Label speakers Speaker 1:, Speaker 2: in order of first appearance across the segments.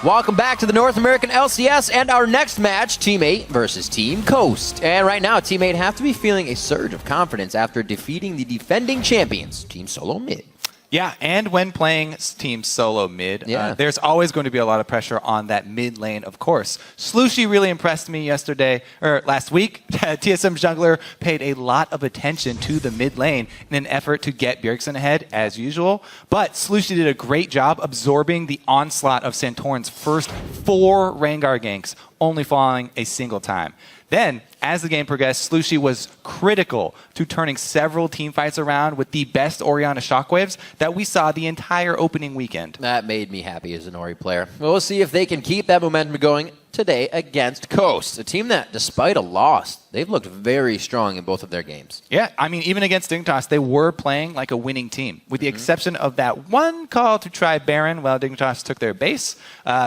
Speaker 1: Welcome back to the North American LCS and our next match, Team 8 versus Team Coast. And right now, Team 8 have to be feeling a surge of confidence after defeating the defending champions, Team Solo Mid.
Speaker 2: Yeah, and when playing Team Solo Mid, there's always going to be a lot of pressure on that mid lane, of course. Slooshy really impressed me last week. TSM jungler paid a lot of attention to the mid lane in an effort to get Bjergsen ahead, as usual. But Slooshy did a great job absorbing the onslaught of Santorin's first 4 Rengar ganks, only falling a single time. Then, as the game progressed, Slooshy was critical to turning several team fights around with the best Orianna shockwaves that we saw the entire opening weekend.
Speaker 1: That made me happy as an Ori player. We'll see if they can keep that momentum going today against Coast, a team that, despite a loss, they've looked very strong in both of their games.
Speaker 2: Yeah, I mean, even against Dignitas, they were playing like a winning team, with the exception of that one call to try Baron while Dignitas took their base.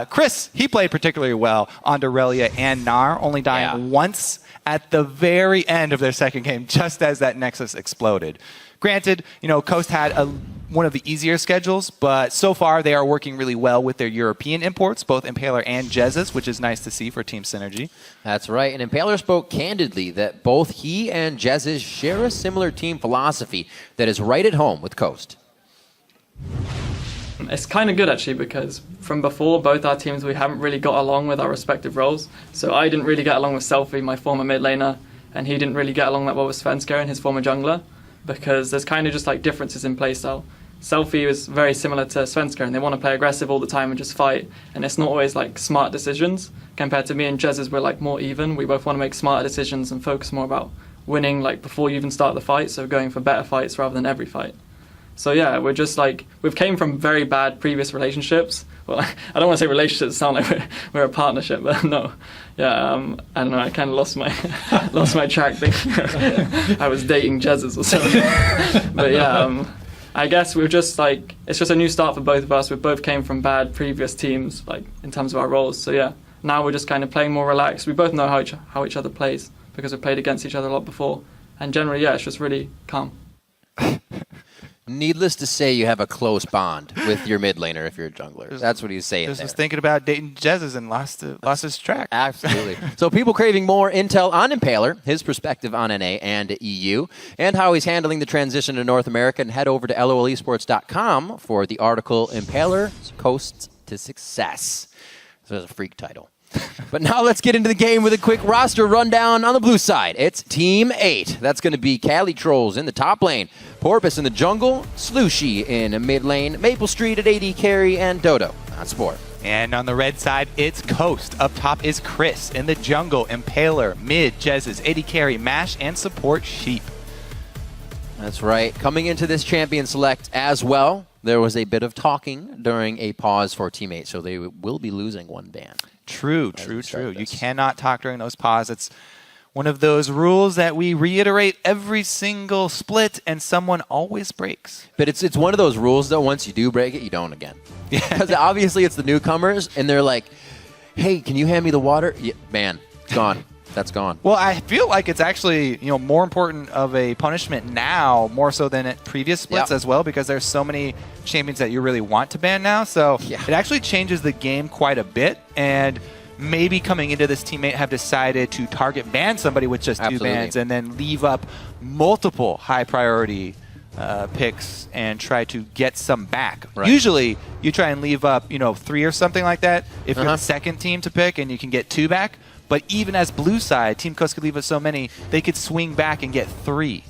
Speaker 2: Chris, he played particularly well on Dorelia and Gnar, only dying once at the very end of their second game, just as that Nexus exploded. Granted, Coast had one of the easier schedules, but so far they are working really well with their European imports, both Impaler and Jezus, which is nice to see for team synergy.
Speaker 1: That's right, and Impaler spoke candidly that both he and Jezus share a similar team philosophy that is right at home with Coast.
Speaker 3: It's kind of good actually, because from before, both our teams, we haven't really got along with our respective roles. So I didn't really get along with Selfie, my former mid laner, and he didn't really get along that well with Svenskeren, his former jungler, because there's kind of just like differences in playstyle. Selfie is very similar to Svenskeren. They want to play aggressive all the time and just fight, and it's not always like smart decisions. Compared to me and Jezus, we're like more even. We both want to make smarter decisions and focus more about winning like before you even start the fight, so going for better fights rather than every fight. So yeah, we're just like, we've came from very bad previous relationships. Well, I don't want to say relationships sound like we're a partnership, but no. Yeah, I don't know, I kind of lost my track thinking I was dating Jezus or something. But yeah, I guess we're just like, it's just a new start for both of us. We both came from bad previous teams, like in terms of our roles. So yeah, now we're just kind of playing more relaxed. We both know how each other plays because we've played against each other a lot before. And generally, yeah, it's just really calm.
Speaker 1: Needless to say, you have a close bond with your mid laner if you're a jungler. That's what he's saying there.
Speaker 2: Just was thinking about dating Jezus and lost his track.
Speaker 1: Absolutely. So people craving more intel on Impaler, his perspective on NA and EU, and how he's handling the transition to North America, and head over to lolesports.com for the article Impaler Coast to Success. So that's a freak title. But now let's get into the game with a quick roster rundown on the blue side. It's Team 8. That's going to be Cali Trolls in the top lane, Porpoise in the jungle, Slooshy in mid lane, Maple Street at AD carry, and Dodo on support.
Speaker 2: And on the red side, it's Coast. Up top is Chris in the jungle, Impaler, mid, Jezus, AD carry, Mash, and support Sheep.
Speaker 1: That's right. Coming into this champion select as well, there was a bit of talking during a pause for Team 8, so they will be losing one ban.
Speaker 2: True. You cannot talk during those pauses. It's one of those rules that we reiterate every single split, and someone always breaks.
Speaker 1: But it's one of those rules, though, once you do break it, you don't again. Because obviously it's the newcomers, and they're like, hey, can you hand me the water? Yeah, man, it's gone. That's gone.
Speaker 2: Well, I feel like it's actually more important of a punishment now, more so than at previous splits as well, because there's so many champions that you really want to ban now. So it actually changes the game quite a bit. And maybe coming into this, teammate have decided to target ban somebody with just 2 bans and then leave up multiple high priority picks and try to get some back. Right. Usually you try and leave up 3 or something like that if you're the second team to pick and you can get 2 back. But even as blue side, Team Coast could leave us so many, they could swing back and get 3.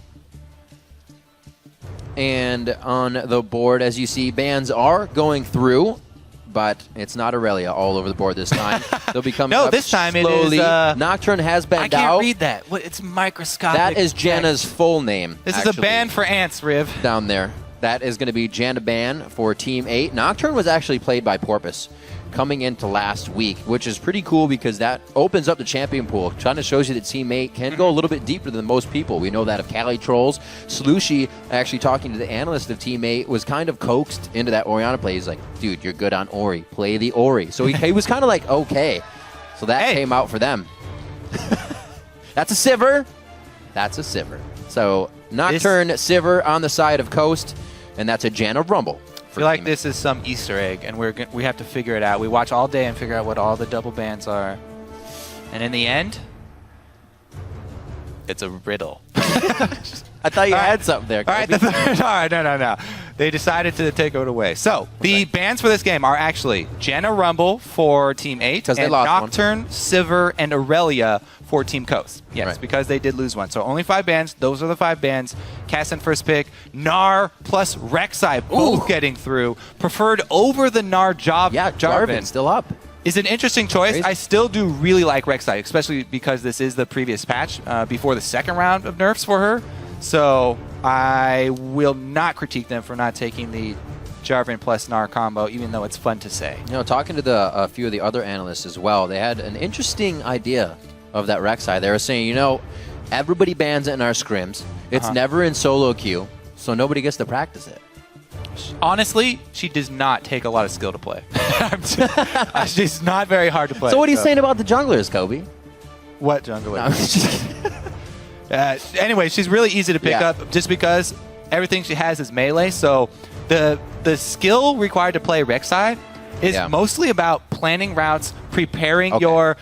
Speaker 1: And on the board, as you see, bans are going through, but it's not Aurelia all over the board this time. They'll be coming up
Speaker 2: this time
Speaker 1: slowly.
Speaker 2: It is,
Speaker 1: Nocturne has banned out.
Speaker 2: I can't read that. It's microscopic.
Speaker 1: That is Janna's full name.
Speaker 2: This is a ban for ants, Riv.
Speaker 1: Down there. That is going to be Janna ban for Team 8. Nocturne was actually played by Porpoise coming into last week, which is pretty cool because that opens up the champion pool. Kind of shows you that Team 8 can go a little bit deeper than most people. We know that of Cali Trolls. Slooshy, actually talking to the analyst of Team 8, was kind of coaxed into that Orianna play. He's like, dude, you're good on Ori. Play the Ori. So he was kind of like, okay. So that came out for them. That's a Sivir. That's a Sivir. So Nocturne, Sivir on the side of Coast, and that's a Janna Rumble.
Speaker 2: I feel like this is some Easter egg, and we have to figure it out. We watch all day and figure out what all the double bans are. And in the end, it's a riddle.
Speaker 1: I thought you had something there.
Speaker 2: All right, no. They decided to take it away. So the bans for this game are actually Janna Rumble for Team 8, and Nocturne, Sivir, and Aurelia for Team Coast. Yes, because they did lose one. So only 5 bans. Those are the 5 bans. Cassian first pick. Gnar plus Rek'Sai both getting through. Preferred over the Gnar Jarvan.
Speaker 1: Yeah, Jarvan still up.
Speaker 2: Is an interesting choice.
Speaker 1: Crazy.
Speaker 2: I still do really like Rek'Sai, especially because this is the previous patch before the second round of nerfs for her. So I will not critique them for not taking the Jarvan plus Gnar combo, even though it's fun to say.
Speaker 1: You know, talking to a few of the other analysts as well, they had an interesting idea of that Rek'Sai. They were saying, you know, everybody bans it in our scrims. It's never in solo queue, so nobody gets to practice it.
Speaker 2: Honestly, she does not take a lot of skill to play. She's not very hard to play.
Speaker 1: So what are you saying about the junglers, Kobe?
Speaker 2: What junglers? Anyway, she's really easy to pick up just because everything she has is melee. So the skill required to play Rek'Sai is mostly about planning routes, preparing your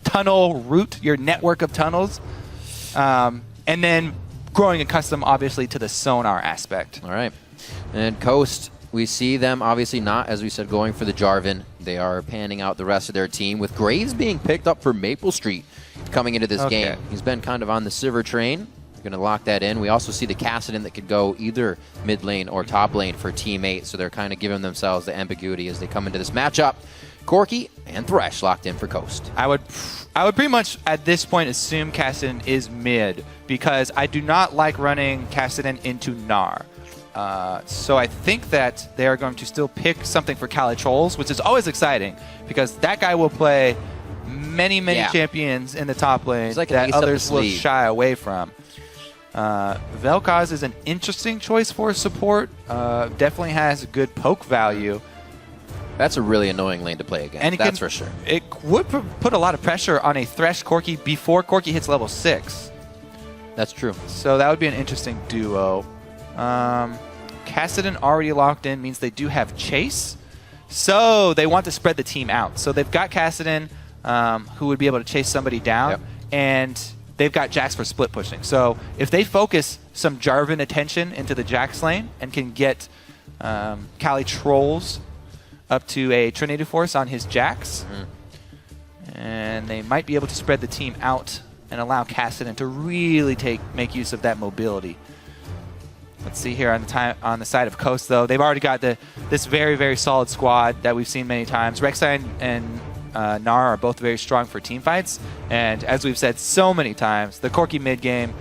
Speaker 2: tunnel route, your network of tunnels, and then growing accustomed, obviously, to the sonar aspect.
Speaker 1: All right. And Coast, we see them, obviously not, as we said, going for the Jarvan. They are panning out the rest of their team, with Graves being picked up for Maple Street coming into this game. He's been kind of on the Sivir train. We're going to lock that in. We also see the Kassadin that could go either mid lane or top lane for Team 8, so they're kind of giving themselves the ambiguity as they come into this matchup. Corki and Thresh locked in for Coast.
Speaker 2: I would pretty much at this point assume Kassadin is mid because I do not like running Kassadin into Gnar. So I think that they are going to still pick something for Kali Trolls, which is always exciting because that guy will play many champions in the top lane that others will shy away from. Vel'Koz is an interesting choice for support. Definitely has good poke value.
Speaker 1: That's a really annoying lane to play against, and that's for sure.
Speaker 2: It would put a lot of pressure on a Thresh Corki before Corki hits level 6.
Speaker 1: That's true.
Speaker 2: So that would be an interesting duo. Kassadin already locked in means they do have Chase. So they want to spread the team out. So they've got Kassadin, who would be able to chase somebody down, and they've got Jax for split pushing. So if they focus some Jarvan attention into the Jax lane and can get Kali Trolls up to a Trinity Force on his Jax, and they might be able to spread the team out and allow Kassadin to really make use of that mobility. Let's see here on the side of Coast, though. They've already got this very solid squad that we've seen many times. Rek'Sai and Gnar are both very strong for team fights, and as we've said so many times, the Corki mid game,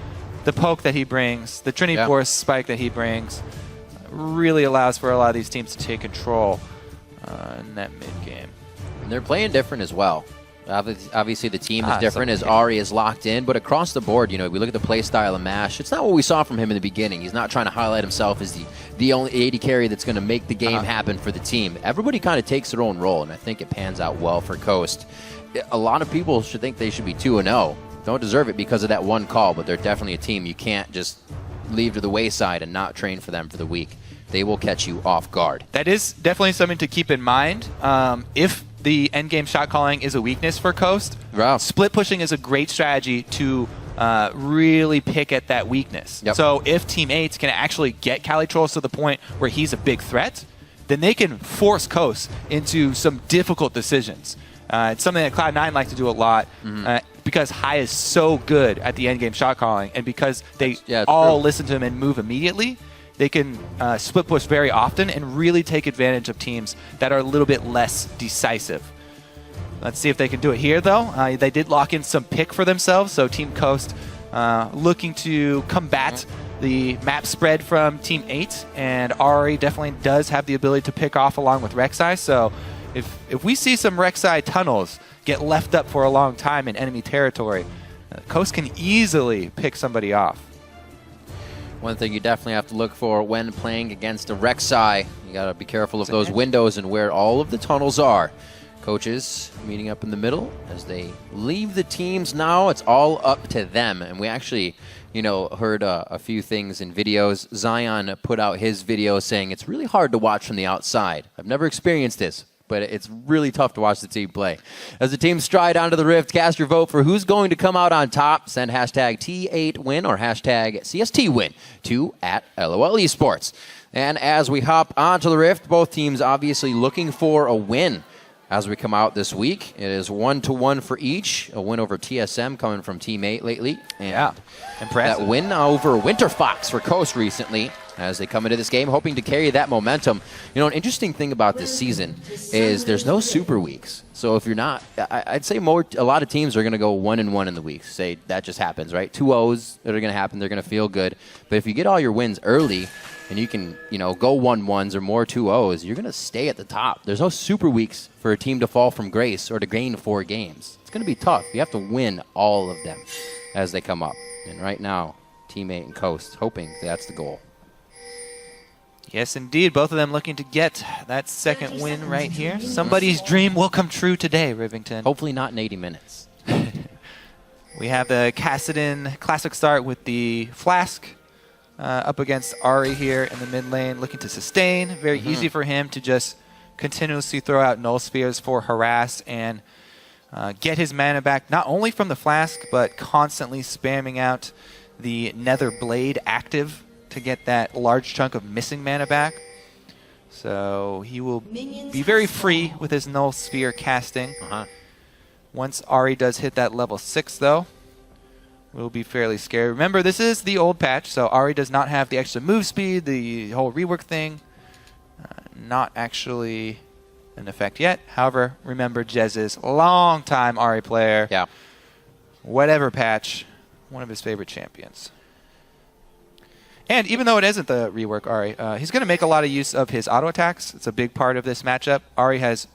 Speaker 2: the poke that he brings, the Trinity Force spike that he brings, really allows for a lot of these teams to take control in that mid game.
Speaker 1: And they're playing different as well. Obviously, the team is different as Ahri is locked in, but across the board, you know, we look at the play style of Mash. It's not what we saw from him in the beginning. He's not trying to highlight himself as the only AD carry that's going to make the game happen for the team. Everybody kind of takes their own role, and I think it pans out well for Coast. A lot of people should think they should be 2-0. Don't deserve it because of that one call, but they're definitely a team you can't just leave to the wayside and not train for them for the week. They will catch you off guard.
Speaker 2: That is definitely something to keep in mind. If the endgame shot calling is a weakness for Coast, split pushing is a great strategy to really pick at that weakness. So if Team 8 can actually get Kali Trolls to the point where he's a big threat, then they can force Coast into some difficult decisions. It's something that Cloud9 like to do a lot because High is so good at the endgame shot calling, and because they all listen to him and move immediately, they can split push very often and really take advantage of teams that are a little bit less decisive. Let's see if they can do it here, though. They did lock in some pick for themselves, so Team Coast looking to combat the map spread from Team 8, and Ahri definitely does have the ability to pick off along with Rek'Sai, so if we see some Rek'Sai tunnels get left up for a long time in enemy territory, Coast can easily pick somebody off.
Speaker 1: One thing you definitely have to look for when playing against a Rek'Sai, you got to be careful of those windows and where all of the tunnels are. Coaches meeting up in the middle as they leave the teams now. It's all up to them. And we actually heard a few things in videos. Zion put out his video saying it's really hard to watch from the outside. I've never experienced this, but it's really tough to watch the team play. As the teams stride onto the Rift, cast your vote for who's going to come out on top. Send hashtag T8win or hashtag CSTwin to @LOL Esports. And as we hop onto the Rift, both teams obviously looking for a win. As we come out this week, it is 1-1 for each. A win over TSM coming from Team 8 lately. And
Speaker 2: impressive.
Speaker 1: That win over Winter Fox for Coast recently as they come into this game, hoping to carry that momentum. An interesting thing about this season is there's no super weeks. So if you're not, I'd say a lot of teams are going to go 1-1 in the weeks. Say that just happens, right? 2-0s that are going to happen. They're going to feel good. But if you get all your wins early, and you can, go 1-1s or more 2-0s, you're going to stay at the top. There's no super weeks for a team to fall from grace or to gain 4 games. It's going to be tough. You have to win all of them as they come up. And right now, Team 8 and Coast hoping that's the goal.
Speaker 2: Yes, indeed. Both of them looking to get that second win right here. Somebody's dream will come true today, Rivington.
Speaker 1: Hopefully not in 80 minutes.
Speaker 2: We have the Kassadin Classic start with the Flask. Up against Ari here in the mid lane, looking to sustain. Very easy for him to just continuously throw out null spheres for harass and get his mana back, not only from the Flask, but constantly spamming out the Nether Blade active to get that large chunk of missing mana back. So he will be very free with his null sphere casting. Once Ari does hit that level 6, though, will be fairly scary. Remember, this is the old patch, so Ari does not have the extra move speed, the whole rework thing. Not actually in effect yet. However, remember Jez's long-time Ari player.
Speaker 1: Yeah.
Speaker 2: Whatever patch, one of his favorite champions. And even though it isn't the rework Ari, he's going to make a lot of use of his auto attacks. It's a big part of this matchup. Ari has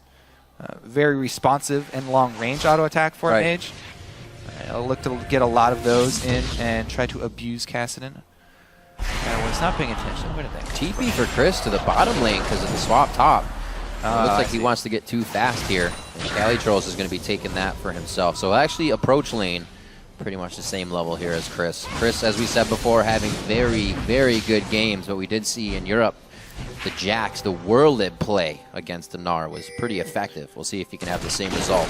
Speaker 2: very responsive and long-range auto attack for a mage. I'll look to get a lot of those in and try to abuse Kassadin. When it's not paying attention, what do they?
Speaker 1: TP for Chris to the bottom lane because of the swap top. It looks like he wants to get too fast here. And Cali Trolls is going to be taking that for himself. So actually approach lane, pretty much the same level here as Chris. Chris, as we said before, having very, very good games. What we did see in Europe, the Jax, the Whirlid play against the Gnar was pretty effective. We'll see if he can have the same result.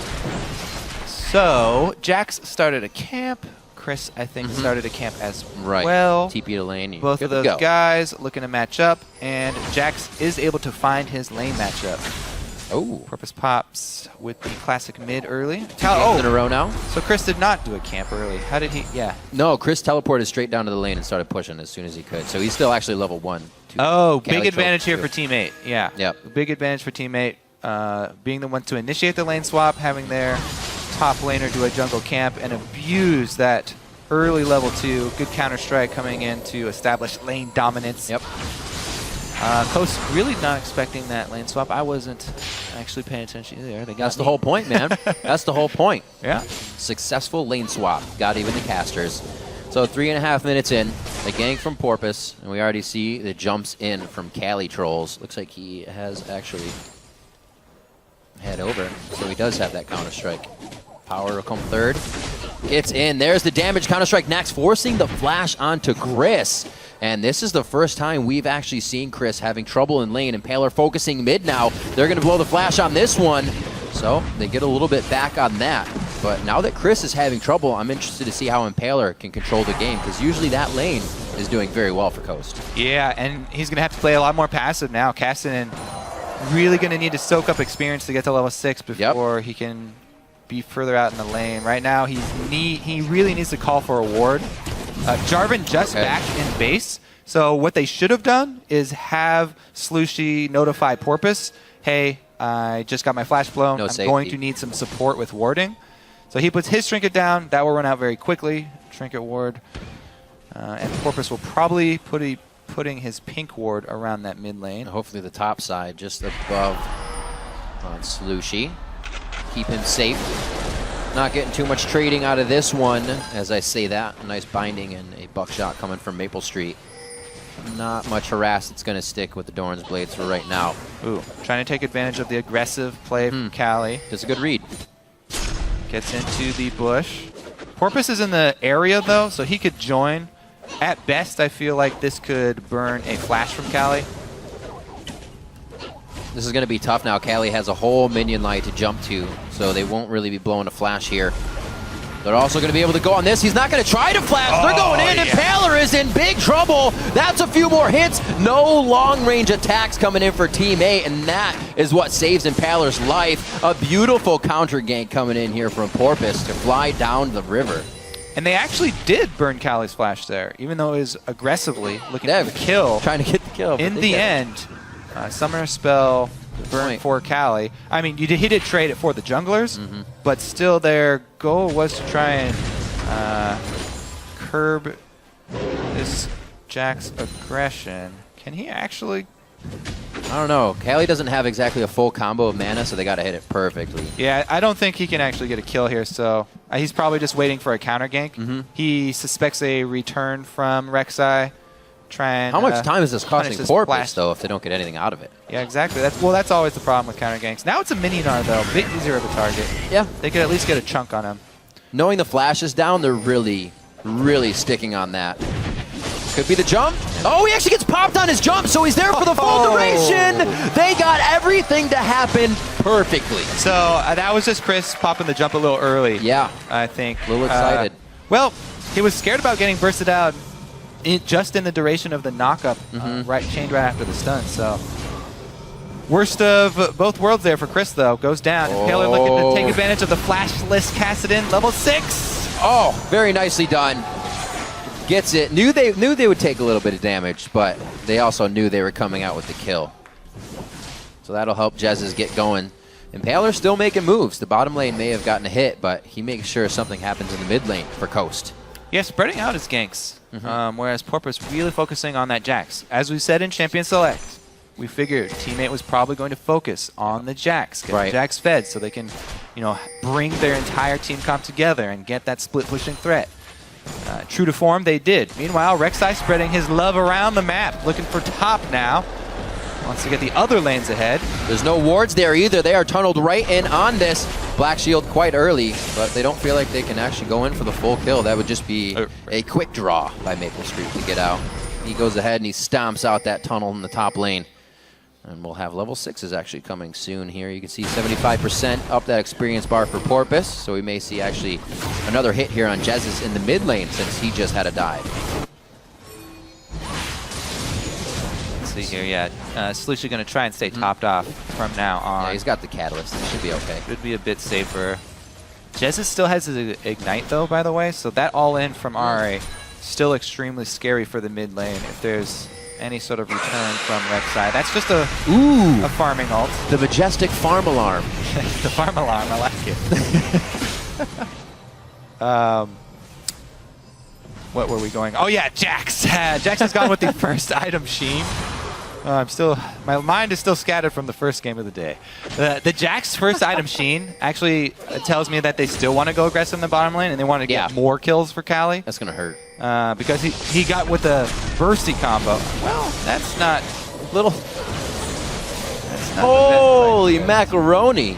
Speaker 2: So, Jax started a camp. Chris, I think, started a camp as well.
Speaker 1: TP to lane.
Speaker 2: Both of those guys looking to match up, and Jax is able to find his lane matchup.
Speaker 1: Oh.
Speaker 2: Porpoise pops with the classic mid early.
Speaker 1: In a row now.
Speaker 2: So Chris did not do a camp early. How did he? Yeah.
Speaker 1: No, Chris teleported straight down to the lane and started pushing as soon as he could. So he's still actually level 1.
Speaker 2: Oh, big advantage here for Team 8. Yeah.
Speaker 1: Yep.
Speaker 2: Big advantage for Team 8. Being the one to initiate the lane swap, having their top laner do a jungle camp and abuse that early level 2. Good counter-strike coming in to establish lane dominance.
Speaker 1: Yep.
Speaker 2: Coast really not expecting that lane swap. I wasn't actually paying attention either.
Speaker 1: That's the whole point, man. That's the whole point.
Speaker 2: Yeah.
Speaker 1: Successful lane swap. Got even the casters. So 3.5 minutes in, the gank from Porpoise, and we already see the jumps in from Cali Trolls. Looks like he has actually head over, so he does have that counter-strike. Power will come third. It's in. There's the damage. Counter-strike next, forcing the flash onto Chris. And this is the first time we've actually seen Chris having trouble in lane. Impaler focusing mid now. They're going to blow the flash on this one. So they get a little bit back on that. But now that Chris is having trouble, I'm interested to see how Impaler can control the game, because usually that lane is doing very well for Coast.
Speaker 2: Yeah, and he's going to have to play a lot more passive now. Kassadin really going to need to soak up experience to get to level 6 before he can be further out in the lane. Right now, he really needs to call for a ward. Jarvan just back in base, so what they should have done is have Slushy notify Porpoise, hey, I just got my flash blown. I'm going to need some support with warding. So he puts his trinket down. That will run out very quickly. Trinket ward. And Porpoise will probably putting his pink ward around that mid lane.
Speaker 1: Hopefully the top side just above on Slushy. Keep him safe. Not getting too much trading out of this one. As I say that, a nice binding and a buckshot coming from Maple Street. Not much harass that's going to stick with the Doran's Blades for right now.
Speaker 2: Ooh, trying to take advantage of the aggressive play from Cali.
Speaker 1: That's a good read.
Speaker 2: Gets into the bush. Porpoise is in the area, though, so he could join At best, I feel like this could burn a flash from Callie.
Speaker 1: This is going to be tough now. Callie has a whole minion line to jump to, so they won't really be blowing a flash here. They're also going to be able to go on this. He's not going to try to flash. They're going in, and Paler is in big trouble. That's a few more hits. No long-range attacks coming in for Team 8, and that is what saves Impaler's life. A beautiful counter gank coming in here from Porpoise to fly down the river.
Speaker 2: And they actually did burn Callie's flash there, even though it was aggressively looking for the kill.
Speaker 1: Trying to get the kill.
Speaker 2: In the end, Summoner Spell burn for Callie. I mean, he did trade it for the junglers, but still their goal was to try and curb this Jack's aggression. Can he actually?
Speaker 1: I don't know. Callie doesn't have exactly a full combo of mana, so they got to hit it perfectly.
Speaker 2: Yeah, I don't think he can actually get a kill here, so he's probably just waiting for a counter gank. He suspects a return from Rek'Sai.
Speaker 1: How much time is this costing Porpoise, though, if they don't get anything out of it?
Speaker 2: Yeah, exactly. That's always the problem with counter ganks. Now it's a Mininar, though. A bit easier of a target.
Speaker 1: Yeah.
Speaker 2: They could at least get a chunk on him.
Speaker 1: Knowing the flash is down, they're really, really sticking on that. Could be the jump. Oh, he actually gets popped on his jump, so he's there for the full duration. They got everything to happen perfectly.
Speaker 2: So that was just Chris popping the jump a little early.
Speaker 1: Yeah.
Speaker 2: I think.
Speaker 1: A little excited.
Speaker 2: Well, he was scared about getting bursted out just in the duration of the knockup, chained right after the stun. So worst of both worlds there for Chris, though. Goes down. Paler looking to take advantage of the flashless Kassadin, level 6.
Speaker 1: Oh, very nicely done. Gets it. Knew they would take a little bit of damage, but they also knew they were coming out with the kill. So that'll help Jez's get going. And Paler's still making moves. The bottom lane may have gotten a hit, but he makes sure something happens in the mid lane for Coast.
Speaker 2: Yeah, spreading out his ganks, whereas Porpoise really focusing on that Jax. As we said in Champion Select, we figured teammate was probably going to focus on the Jax, get the Jax fed so they can, bring their entire team comp together and get that split pushing threat. True to form, they did. Meanwhile, Rek'Sai spreading his love around the map, looking for top now. Wants to get the other lanes ahead.
Speaker 1: There's no wards there either. They are tunneled right in on this. Black Shield quite early, but they don't feel like they can actually go in for the full kill. That would just be a quick draw by Maple Street to get out. He goes ahead and he stomps out that tunnel in the top lane. And we'll have level 6s actually coming soon here. You can see 75% up that experience bar for Porpoise, so we may see actually another hit here on Jez's in the mid lane since he just had a dive.
Speaker 2: Let's see here, yeah. Slushie going to try and stay topped off from now on.
Speaker 1: Yeah, he's got the catalyst. It should be okay.
Speaker 2: Should be a bit safer. Jez still has his Ignite, though, by the way, so that all-in from RA still extremely scary for the mid lane. If there's any sort of return from Rek'Sai. That's just a farming ult.
Speaker 1: The majestic farm alarm.
Speaker 2: The farm alarm, I like it. What were we going? Oh yeah, Jax. Jax has gone with the first item Sheen. My mind is still scattered from the first game of the day. The Jax first item Sheen actually tells me that they still want to go aggressive in the bottom lane and they want to get more kills for Callie.
Speaker 1: That's going to hurt.
Speaker 2: Because he got with the bursty combo. Well, that's not little. That's not
Speaker 1: holy macaroni!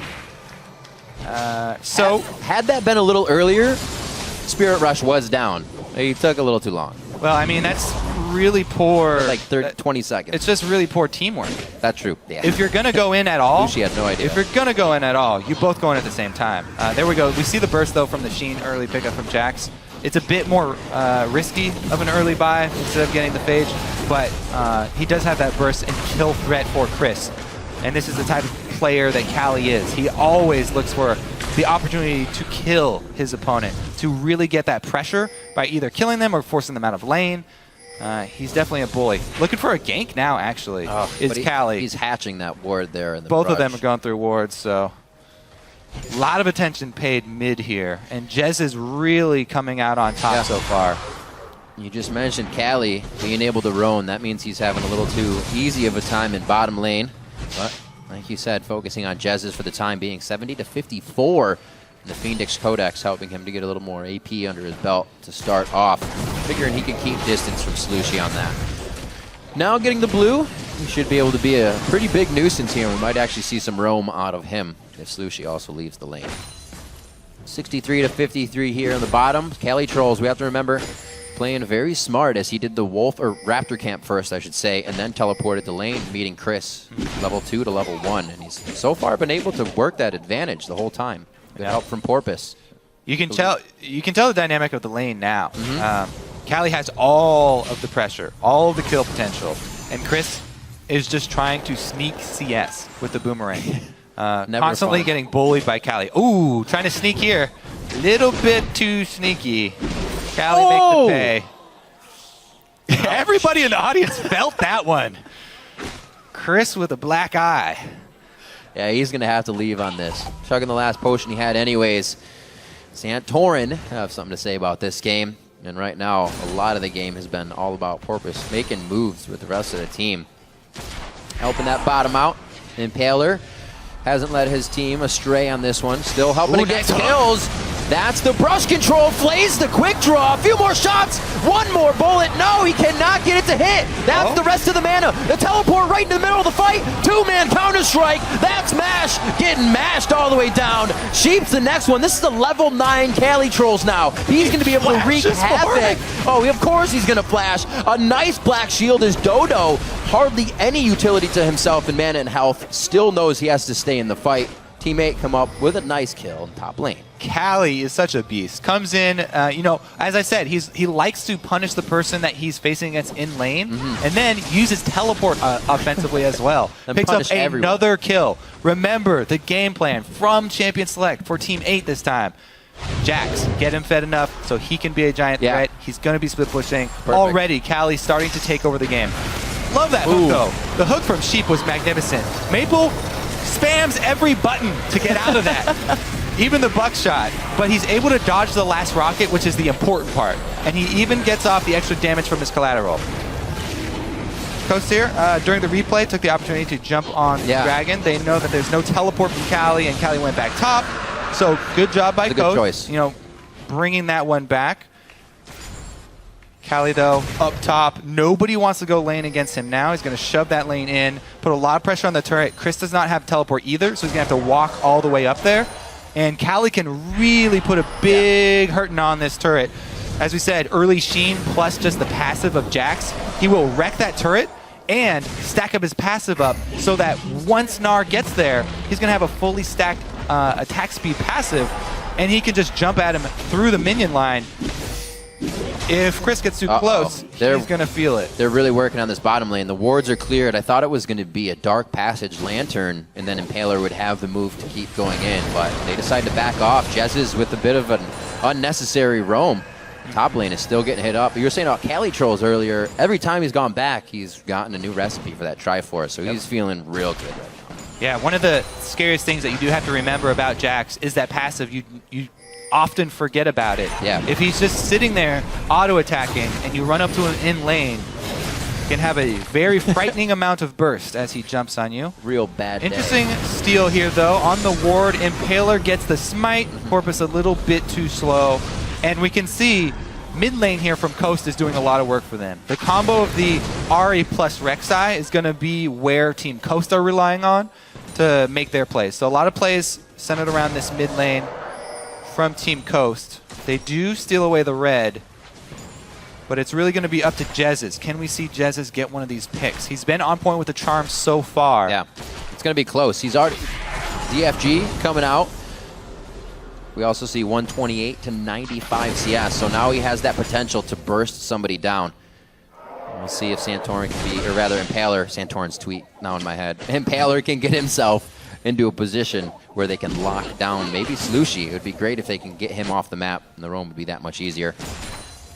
Speaker 2: So
Speaker 1: had that been a little earlier, Spirit Rush was down. He took a little too long.
Speaker 2: Well, I mean that's really poor.
Speaker 1: Like 20 seconds.
Speaker 2: It's just really poor teamwork.
Speaker 1: That's true. Yeah.
Speaker 2: If you're gonna go in at all,
Speaker 1: she had no idea.
Speaker 2: If you're gonna go in at all, you both go in at the same time. There we go. We see the burst though from the Sheen early pickup from Jax. It's a bit more risky of an early buy instead of getting the phage, but he does have that burst and kill threat for Chris. And this is the type of player that Callie is. He always looks for the opportunity to kill his opponent, to really get that pressure by either killing them or forcing them out of lane. He's definitely a bully. Looking for a gank now, actually, is Callie.
Speaker 1: He's hatching that ward there. In the
Speaker 2: Both of them are going through wards, so a lot of attention paid mid here. And Jez is really coming out on top so far.
Speaker 1: You just mentioned Callie being able to roam. That means he's having a little too easy of a time in bottom lane. But like you said, focusing on Jez's for the time being. 70-54. And the Phoenix Codex helping him to get a little more AP under his belt to start off. Figuring he can keep distance from Slushie on that. Now getting the blue, he should be able to be a pretty big nuisance here. We might actually see some roam out of him if Slushie also leaves the lane. 63-53 here on the bottom. Callie trolls, we have to remember, playing very smart as he did the Wolf, or Raptor camp first, I should say, and then teleported to lane, meeting Chris, level 2 to level 1. And he's so far been able to work that advantage the whole time. With help from Porpoise.
Speaker 2: You can tell the dynamic of the lane now. Callie has all of the pressure, all of the kill potential, and Chris is just trying to sneak CS with the boomerang. Constantly getting bullied by Callie. Ooh, trying to sneak here. Little bit too sneaky. Callie make the pay. Everybody in the audience felt that one. Chris with a black eye.
Speaker 1: Yeah, he's going to have to leave on this. Chugging the last potion he had anyways. Santorin have something to say about this game. And right now, a lot of the game has been all about Porpoise making moves with the rest of the team. Helping that bottom out. Impaler hasn't led his team astray on this one. Still helping to get kills. That's the brush control. Flays the quick draw. A few more shots. One more bullet. No, he cannot get it to hit. That's the rest of the mana. The teleport right in the middle of the fight. Two-man counter-strike. That's Mash getting mashed all the way down. Sheep's the next one. This is the level 9 Callie Trolls now. He's going to be able to wreak havoc. Oh, of course he's going to flash. A nice black shield is Dodo. Hardly any utility to himself in mana and health. Still knows he has to stay in the fight. Teammate come up with a nice kill in top lane.
Speaker 2: Callie is such a beast. Comes in, as I said, he likes to punish the person that he's facing against in lane, and then uses teleport offensively as well. Picks up another kill. Remember the game plan from Champion Select for Team 8 this time. Jax, get him fed enough so he can be a giant threat. He's going to be split pushing. Already, Callie starting to take over the game. Love that hook, though. The hook from Sheep was magnificent. Maple spams every button to get out of that. Even the buckshot. But he's able to dodge the last rocket, which is the important part. And he even gets off the extra damage from his collateral. Coast here, during the replay, took the opportunity to jump on Dragon. They know that there's no teleport from Callie, and Callie went back top. So good job by Coast.
Speaker 1: Good choice.
Speaker 2: Bringing that one back. Callie, though, up top. Nobody wants to go lane against him now. He's going to shove that lane in, put a lot of pressure on the turret. Chris does not have teleport either, so he's going to have to walk all the way up there. And Callie can really put a big hurting on this turret. As we said, early Sheen plus just the passive of Jax. He will wreck that turret and stack up his passive up so that once Gnar gets there, he's going to have a fully stacked attack speed passive, and he can just jump at him through the minion line. If Chris gets too close, he's going to feel it.
Speaker 1: They're really working on this bottom lane. The wards are cleared. I thought it was going to be a Dark Passage Lantern, and then Impaler would have the move to keep going in, but they decide to back off. Jez is with a bit of an unnecessary roam. Top lane is still getting hit up. You were saying about Callie Trolls earlier. Every time he's gone back, he's gotten a new recipe for that Triforce, so he's feeling real good right now.
Speaker 2: Yeah, one of the scariest things that you do have to remember about Jax is that passive. You often forget about it.
Speaker 1: Yeah.
Speaker 2: If he's just sitting there auto-attacking and you run up to him in lane, you can have a very frightening amount of burst as he jumps on you.
Speaker 1: Real bad
Speaker 2: Interesting steal here, though. On the ward, Impaler gets the smite. Porpoise a little bit too slow. And we can see mid lane here from Coast is doing a lot of work for them. The combo of the Ahri plus Rek'Sai is going to be where Team Coast are relying on to make their plays. So a lot of plays centered around this mid lane from Team Coast. They do steal away the red, but it's really going to be up to Jez's. Can we see Jez's get one of these picks? He's been on point with the charm so far.
Speaker 1: Yeah, it's going to be close. He's already DFG coming out. We also see 128 to 95 CS, so now he has that potential to burst somebody down. We'll see if Santorin can be, or rather Impaler, Santorin's tweet now in my head. Impaler can get himself into a position where they can lock down maybe Slushy. It would be great if they can get him off the map, and the roam would be that much easier.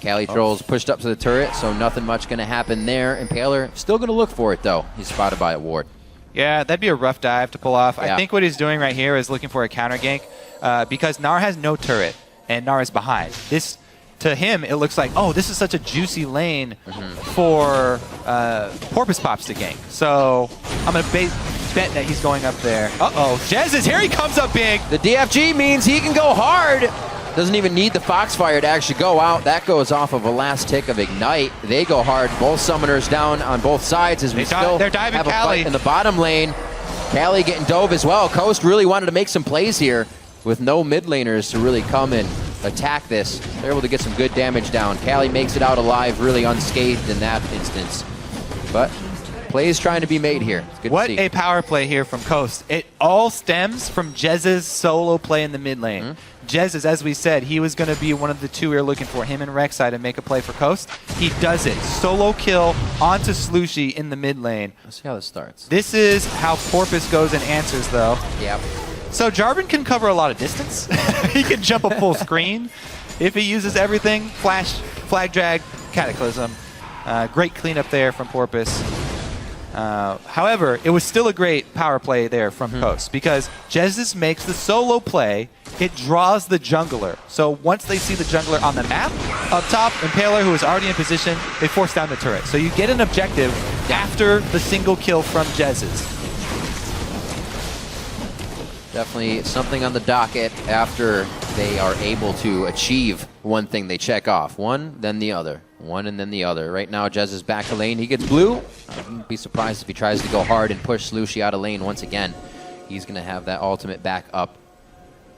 Speaker 1: Callie Trolls pushed up to the turret, so nothing much going to happen there. Impaler still going to look for it, though. He's spotted by a ward.
Speaker 2: Yeah, that'd be a rough dive to pull off. I think what he's doing right here is looking for a counter gank because Gnar has no turret, and Gnar is behind. This, to him, it looks like, oh, this is such a juicy lane for Porpoise Pops to gank. So I'm going to bet that he's going up there. Uh-oh, Jez is here. He comes up big.
Speaker 1: The DFG means he can go hard. Doesn't even need the Foxfire to actually go out. That goes off of a last tick of Ignite. They go hard. Both summoners down on both sides as we
Speaker 2: they're diving
Speaker 1: have a
Speaker 2: Callie
Speaker 1: fight in the bottom lane. Callie getting dove as well. Coast really wanted to make some plays here with no mid laners to really come and attack this. They're able to get some good damage down. Cali makes it out alive, really unscathed in that instance. But plays trying to be made here. It's good
Speaker 2: What
Speaker 1: to see.
Speaker 2: a power play here from Coast. It all stems from Jez's solo play in the mid lane. Jez, as we said, he was going to be one of the two we were looking for, him and Rek'Sai, to make a play for Coast. He does it. Solo kill onto Slushy in the mid lane.
Speaker 1: Let's see how this starts.
Speaker 2: This is how Porpoise goes and answers, though.
Speaker 1: Yep.
Speaker 2: So Jarvan can cover a lot of distance. He can jump a full screen if he uses everything. Flash, flag drag, Cataclysm. Great cleanup there from Porpoise. However, it was still a great power play there from Coast because Jez's makes the solo play. It draws the jungler. So once they see the jungler on the map, up top, Impaler, who is already in position, they force down the turret. So you get an objective after the single kill from Jez's.
Speaker 1: Definitely something on the docket after they are able to achieve one thing they check off. One, then the other. One and then the other. Right now, Jez is back to lane. He gets blue. I wouldn't be surprised if he tries to go hard and push Slushy out of lane once again. He's going to have that ultimate back up.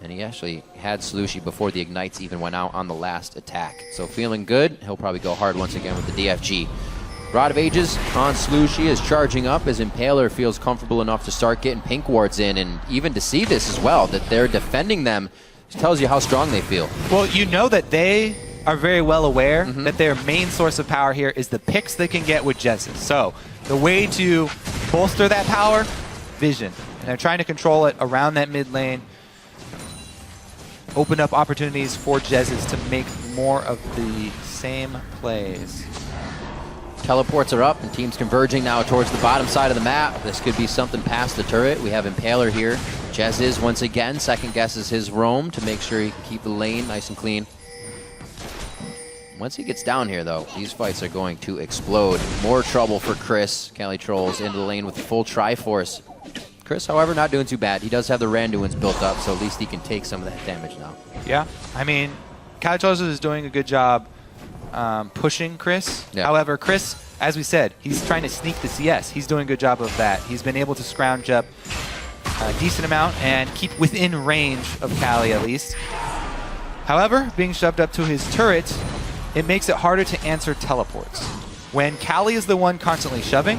Speaker 1: And he actually had Slushy before the ignites even went out on the last attack. So feeling good. He'll probably go hard once again with the DFG. Rod of Ages on Slushy is charging up as Impaler feels comfortable enough to start getting pink wards in, and even to see this as well, that they're defending them, tells you how strong they feel.
Speaker 2: Well, you know that they are very well aware that their main source of power here is the picks they can get with Jez's. So the way to bolster that power, vision. And they're trying to control it around that mid lane, open up opportunities for Jez's to make more of the same plays.
Speaker 1: Teleports are up and teams converging now towards the bottom side of the map. This could be something past the turret. We have Impaler here. Jez is once again second guesses his roam to make sure he can keep the lane nice and clean. Once he gets down here, though, these fights are going to explode. More trouble for Chris. Cali Trolls into the lane with the full Triforce. Chris, however, not doing too bad. He does have the Randuins built up, so at least he can take some of that damage now.
Speaker 2: Yeah, I mean, Cali Trolls is doing a good job pushing Chris.
Speaker 1: Yeah.
Speaker 2: However, Chris, as we said, he's trying to sneak the CS. He's doing a good job of that. He's been able to scrounge up a decent amount and keep within range of Cali at least. However, being shoved up to his turret, it makes it harder to answer teleports. When Cali is the one constantly shoving,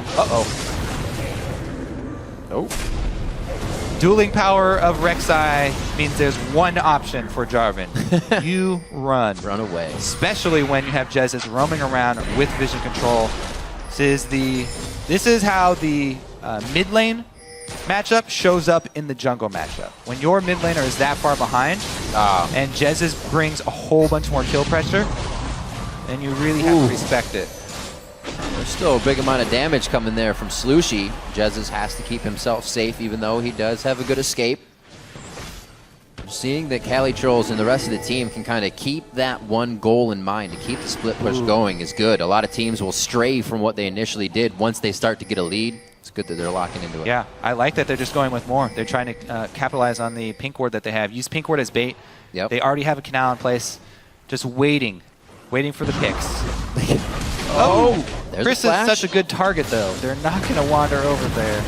Speaker 2: dueling power of Rek'Sai means there's one option for Jarvan. You run.
Speaker 1: Run away.
Speaker 2: Especially when you have Jez's roaming around with vision control. This is how the mid lane matchup shows up in the jungle matchup. When your mid laner is that far behind, and Jez's brings a whole bunch more kill pressure, then you really have to respect it.
Speaker 1: There's still a big amount of damage coming there from Slushy. Jez's has to keep himself safe, even though he does have a good escape. Seeing that Cali Trolls and the rest of the team can kind of keep that one goal in mind, to keep the split push going, is good. A lot of teams will stray from what they initially did once they start to get a lead. It's good that they're locking into it.
Speaker 2: Yeah, I like that they're just going with more. They're trying to capitalize on the pink ward that they have. Use pink ward as bait.
Speaker 1: Yep.
Speaker 2: They already have a canal in place. Just waiting for the picks.
Speaker 1: There's
Speaker 2: Chris
Speaker 1: a
Speaker 2: is
Speaker 1: flash.
Speaker 2: such a good target, though. They're not going to wander over there.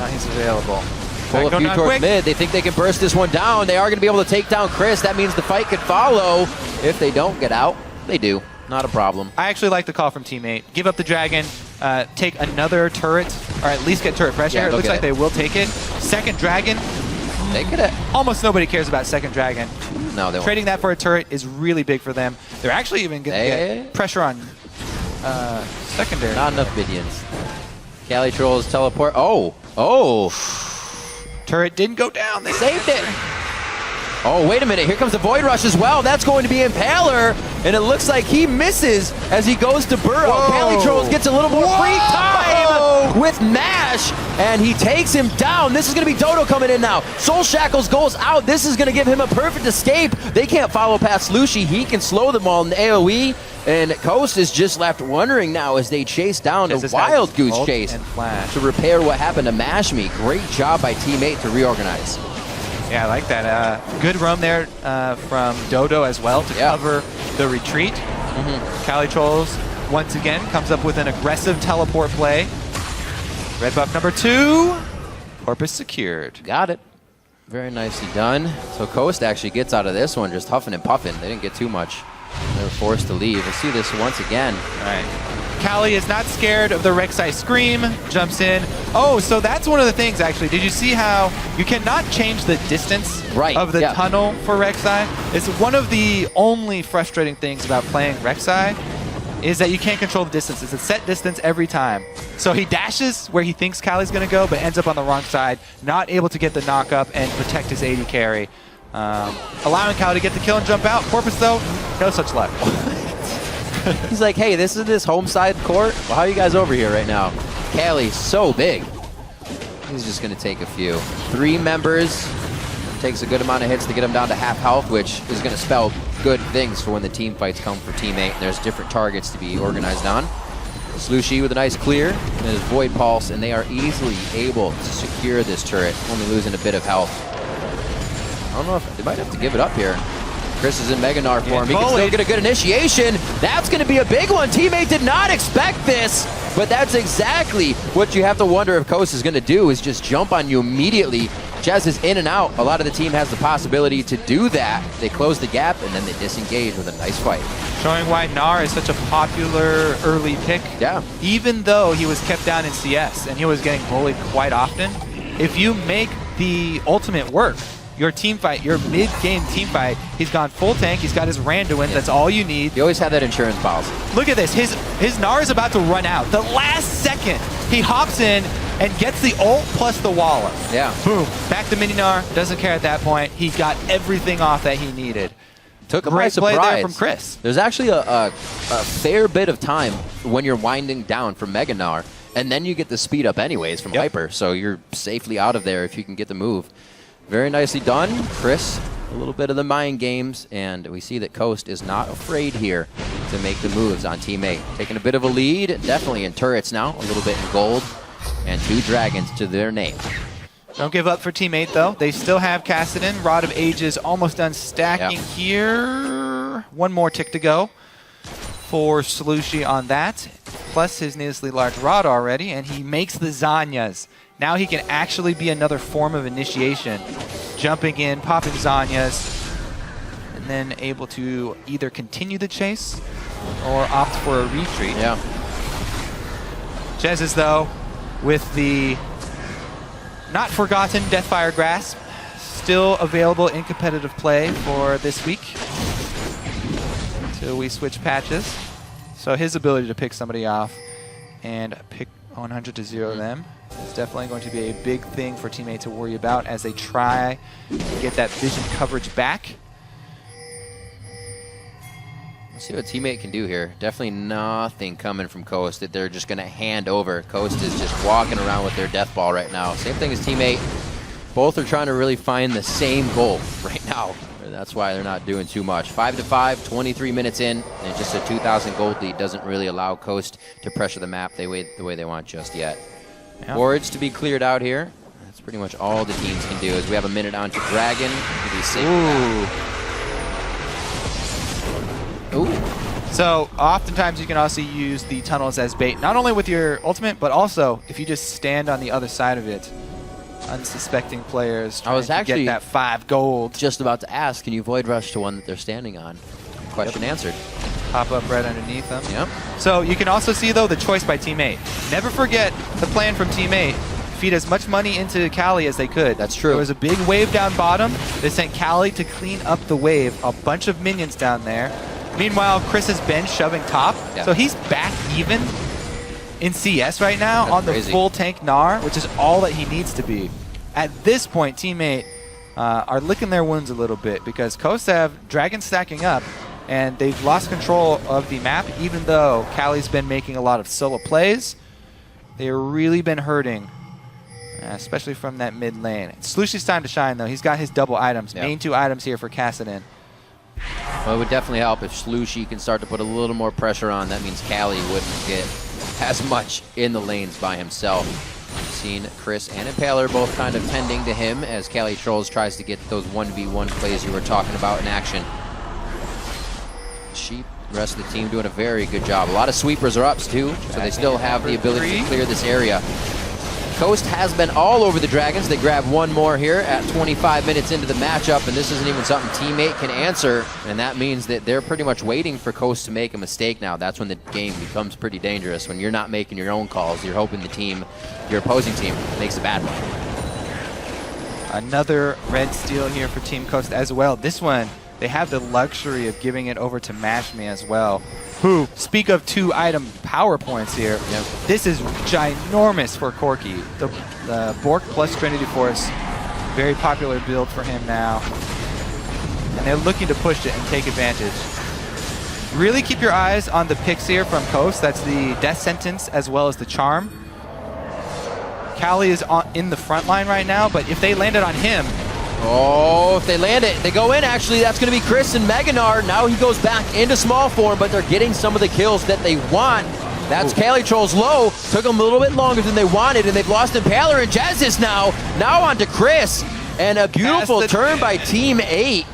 Speaker 2: He's available.
Speaker 1: Pull a few towards mid. They think they can burst this one down. They are going to be able to take down Chris. That means the fight could follow. If they don't get out, they do. Not a problem.
Speaker 2: I actually like the call from teammate. Give up the dragon, take another turret, or at least get turret pressure.
Speaker 1: Yeah,
Speaker 2: it looks like they will take it. Second dragon.
Speaker 1: They could have.
Speaker 2: Almost nobody cares about second dragon.
Speaker 1: No, they won't.
Speaker 2: Trading that for a turret is really big for them. They're actually even going to get pressure on secondary.
Speaker 1: Not enough minions. Cali Trolls teleport.
Speaker 2: Turret didn't go down. They
Speaker 1: Saved it. Oh, wait a minute. Here comes the Void Rush as well. That's going to be Impaler, and it looks like he misses as he goes to burrow. Cali Trolls gets a little more free time with Mash, and he takes him down. This is going to be Dodo coming in now. Soul Shackles goes out. This is going to give him a perfect escape. They can't follow past Slushy. He can slow them all in the AoE, and Coast is just left wondering now as they chase down a wild goose chase to repair what happened to Mash Me. Great job by teammate to reorganize.
Speaker 2: Yeah, I like that. Good roam there from Dodo as well to cover the retreat. Cali Trolls, once again, comes up with an aggressive teleport play. Red buff number 2. Porpoise secured.
Speaker 1: Got it. Very nicely done. So Coast actually gets out of this one just huffing and puffing. They didn't get too much. They were forced to leave. We'll see this once again.
Speaker 2: All right. Callie is not scared of the Rek'Sai Scream, jumps in. Oh, so that's one of the things, actually. Did you see how you cannot change the distance of the tunnel for Rek'Sai? It's one of the only frustrating things about playing Rek'Sai is that you can't control the distance. It's a set distance every time. So he dashes where he thinks Callie's going to go, but ends up on the wrong side, not able to get the knock up and protect his AD carry. Allowing Callie to get the kill and jump out. Porpoise, though, no such luck.
Speaker 1: He's like, hey, this is this home side court? Well, how are you guys over here right now? Callie's so big. He's just going to take a few. 3 members. Takes a good amount of hits to get him down to half health, which is going to spell good things for when the team fights come for Team 8. There's different targets to be organized on. Slushie with a nice clear and his Void Pulse, and they are easily able to secure this turret, only losing a bit of health. I don't know if they might have to give it up here. Chris is in Mega Gnar form. He can still get a good initiation. That's going to be a big one. Teammate did not expect this, but that's exactly what you have to wonder if Coast is going to do, is just jump on you immediately. Jazz is in and out. A lot of the team has the possibility to do that. They close the gap, and then they disengage with a nice fight.
Speaker 2: Showing why Gnar is such a popular early pick.
Speaker 1: Yeah.
Speaker 2: Even though he was kept down in CS, and he was getting bullied quite often, if you make the ultimate work, your team fight, your mid-game team fight, he's gone full tank, he's got his Randuin, that's all you need.
Speaker 1: You always have that insurance policy.
Speaker 2: Look at this, his Gnar is about to run out. The last second, he hops in and gets the ult plus the Wallop.
Speaker 1: Yeah.
Speaker 2: Boom, back to mini Gnar, doesn't care at that point. He got everything off that he needed.
Speaker 1: Took him by surprise.
Speaker 2: Play there from Chris.
Speaker 1: There's actually a fair bit of time when you're winding down from Mega Gnar, and then you get the speed up anyways from Hyper, so you're safely out of there if you can get the move. Very nicely done, Chris. A little bit of the mind games, and we see that Coast is not afraid here to make the moves on Team 8. Taking a bit of a lead, definitely in turrets now, a little bit in gold, and 2 dragons to their name.
Speaker 2: Don't give up for Team 8, though. They still have Kassadin. Rod of Ages almost done stacking here. 1 more tick to go for Slushie on that. Plus his needlessly large Rod already, and he makes the Zanyas. Now he can actually be another form of initiation. Jumping in, popping Zanyas, and then able to either continue the chase or opt for a retreat.
Speaker 1: Yeah.
Speaker 2: Jez's, though, with the not forgotten Deathfire Grasp, still available in competitive play for this week until we switch patches. So his ability to pick somebody off and pick 100 to 0 them is definitely going to be a big thing for Team 8 to worry about as they try to get that vision coverage back.
Speaker 1: Let's see what Team 8 can do here. Definitely nothing coming from Coast that they're just going to hand over. Coast is just walking around with their death ball right now. Same thing as Team 8. Both are trying to really find the same goal right now. That's why they're not doing too much. 5-5, 23 minutes in, and just a 2,000 gold lead doesn't really allow Coast to pressure the map the way they want just yet. Yep. Boards to be cleared out here. That's pretty much all the teams can do. As we have a minute on to Dragon. Ooh.
Speaker 2: So oftentimes you can also use the tunnels as bait, not only with your ultimate, but also if you just stand on the other side of it. Unsuspecting players trying to get that 5 gold.
Speaker 1: Just about to ask, can you Void Rush to one that they're standing on? Question answered.
Speaker 2: Pop up right underneath them.
Speaker 1: Yep.
Speaker 2: So you can also see, though, the choice by Team 8. Never forget the plan from Team 8. Feed as much money into Callie as they could.
Speaker 1: That's true.
Speaker 2: There was a big wave down bottom. They sent Callie to clean up the wave. A bunch of minions down there. Meanwhile, Chris has been shoving top. Yeah. So he's back even in CS right now. That's on the full tank Gnar, which is all that he needs to be. At this point, Team 8 are licking their wounds a little bit because Coast have Dragon stacking up, and they've lost control of the map, even though Callie's been making a lot of solo plays. They've really been hurting, especially from that mid lane. It's Slushie's time to shine, though. He's got his double items, main 2 items here for Kassadin.
Speaker 1: Well, it would definitely help if Slushie can start to put a little more pressure on. That means Callie wouldn't get as much in the lanes by himself. We've seen Chris and Impaler both kind of tending to him as Callie Trolls tries to get those 1v1 plays you were talking about in action. Sheep, the rest of the team doing a very good job. A lot of sweepers are ups too, so they still have the ability to clear this area. Coast has been all over the Dragons. They grab one more here at 25 minutes into the matchup, and this isn't even something teammate can answer, and that means that they're pretty much waiting for Coast to make a mistake now. That's when the game becomes pretty dangerous, when you're not making your own calls. You're hoping the team, your opposing team, makes a bad one.
Speaker 2: Another red steal here for Team Coast as well. This one, they have the luxury of giving it over to MashMe as well, who, speak of 2-item power points here, this is ginormous for Corky. The Bork plus Trinity Force, very popular build for him now. And they're looking to push it and take advantage. Really keep your eyes on the picks here from Coast. That's the Death Sentence as well as the Charm. Callie is in the front line right now, but if they landed on him,
Speaker 1: oh, if they land it, they go in actually. That's going to be Chris and Meganar. Now he goes back into small form, but they're getting some of the kills that they want. That's Cali Trolls low. Took them a little bit longer than they wanted, and they've lost Impaler and Jazzis now. Now on to Chris. And a beautiful turn by Team 8.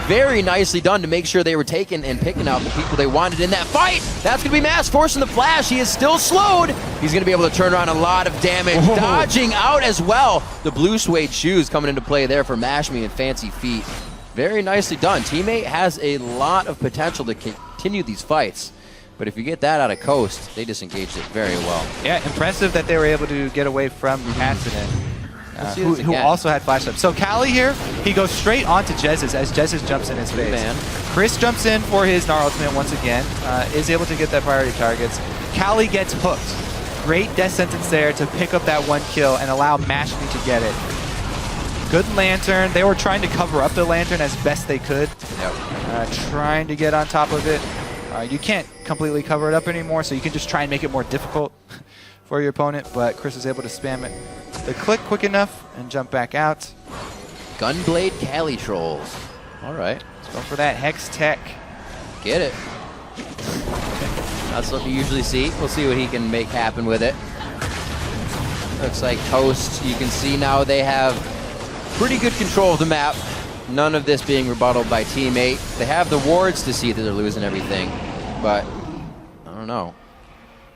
Speaker 1: Very nicely done to make sure they were taking and picking out the people they wanted in that fight. That's going to be Mass forcing the flash. He is still slowed. He's going to be able to turn around a lot of damage. Whoa. Dodging out as well. The blue suede shoes coming into play there for MashMe and Fancy Feet. Very nicely done. Teammate has a lot of potential to continue these fights. But if you get that out of Coast, they disengaged it very well.
Speaker 2: Yeah, impressive that they were able to get away from the accident. Who also had flash up. So Callie here, he goes straight onto Jezus as Jezus jumps in his face.
Speaker 1: Man.
Speaker 2: Chris jumps in for his Gnar ultimate once again, is able to get that priority targets. Callie gets hooked. Great Death Sentence there to pick up that 1 kill and allow MashMe to get it. Good Lantern. They were trying to cover up the Lantern as best they could. Trying to get on top of it. You can't completely cover it up anymore, so you can just try and make it more difficult for your opponent, but Chris is able to spam it. The click quick enough and jump back out.
Speaker 1: Gunblade Cali Trolls. All right.
Speaker 2: Let's go for that Hex Tech.
Speaker 1: Get it. That's what you usually see. We'll see what he can make happen with it. Looks like Coast, you can see now they have pretty good control of the map. None of this being rebutted by Team 8. They have the wards to see that they're losing everything, but I don't know.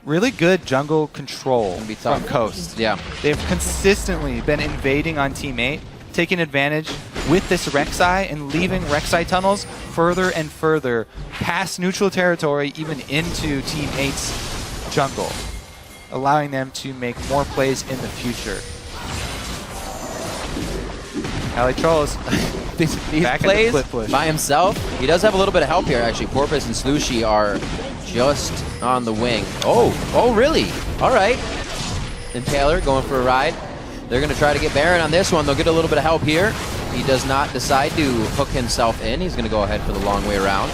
Speaker 2: Really good jungle control from Coast.
Speaker 1: Yeah.
Speaker 2: They've consistently been invading on Team 8, taking advantage with this Rek'Sai and leaving Rek'Sai tunnels further and further past neutral territory, even into Team 8's jungle, allowing them to make more plays in the future. Cali Trolls
Speaker 1: these plays by himself. He does have a little bit of help here, actually. Porpoise and Slushy are just on the wing. Oh, really? All right. Impaler going for a ride. They're going to try to get Baron on this one. They'll get a little bit of help here. He does not decide to hook himself in. He's going to go ahead for the long way around.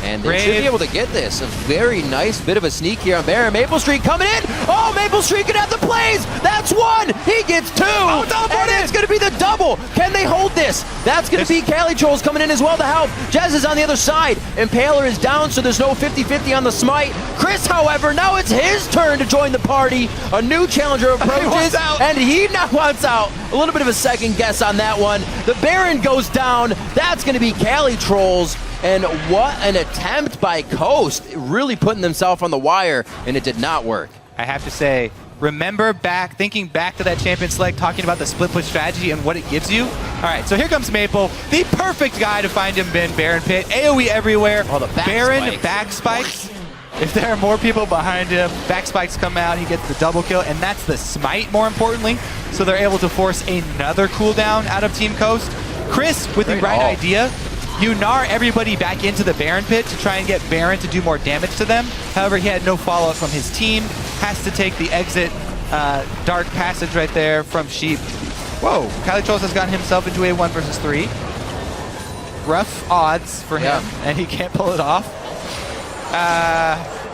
Speaker 1: And they should be able to get this. A very nice bit of a sneak here on Baron. Maple Street coming in. Oh, Maple Street can have the plays. That's 1. He gets 2. And it's going to be the double. Can they hold this? That's going to be Cali Trolls coming in as well to help. Jez is on the other side. Impaler is down, so there's no 50-50 on the smite. Chris, however, now it's his turn to join the party. A new challenger approaches, and he now wants out. A little bit of a second guess on that one. The Baron goes down. That's going to be Cali Trolls. And what an attempt by Coast, really putting themselves on the wire, and it did not work.
Speaker 2: I have to say, thinking back to that champion select, talking about the split push strategy and what it gives you. All right, so here comes Maple, the perfect guy to find him in Baron Pit. AoE everywhere.
Speaker 1: Oh, the back
Speaker 2: Baron
Speaker 1: spike.
Speaker 2: back spikes. If there are more people behind him, back spikes come out, he gets the double kill, and that's the smite, more importantly. So they're able to force another cooldown out of Team Coast. Chris, with the right idea, you gnar everybody back into the Baron pit to try and get Baron to do more damage to them. However, he had no follow-up from his team. Has to take the exit dark passage right there from Sheep. Whoa, Cali Trolls has gotten himself into a 1 versus 3. Rough odds for him, and he can't pull it off.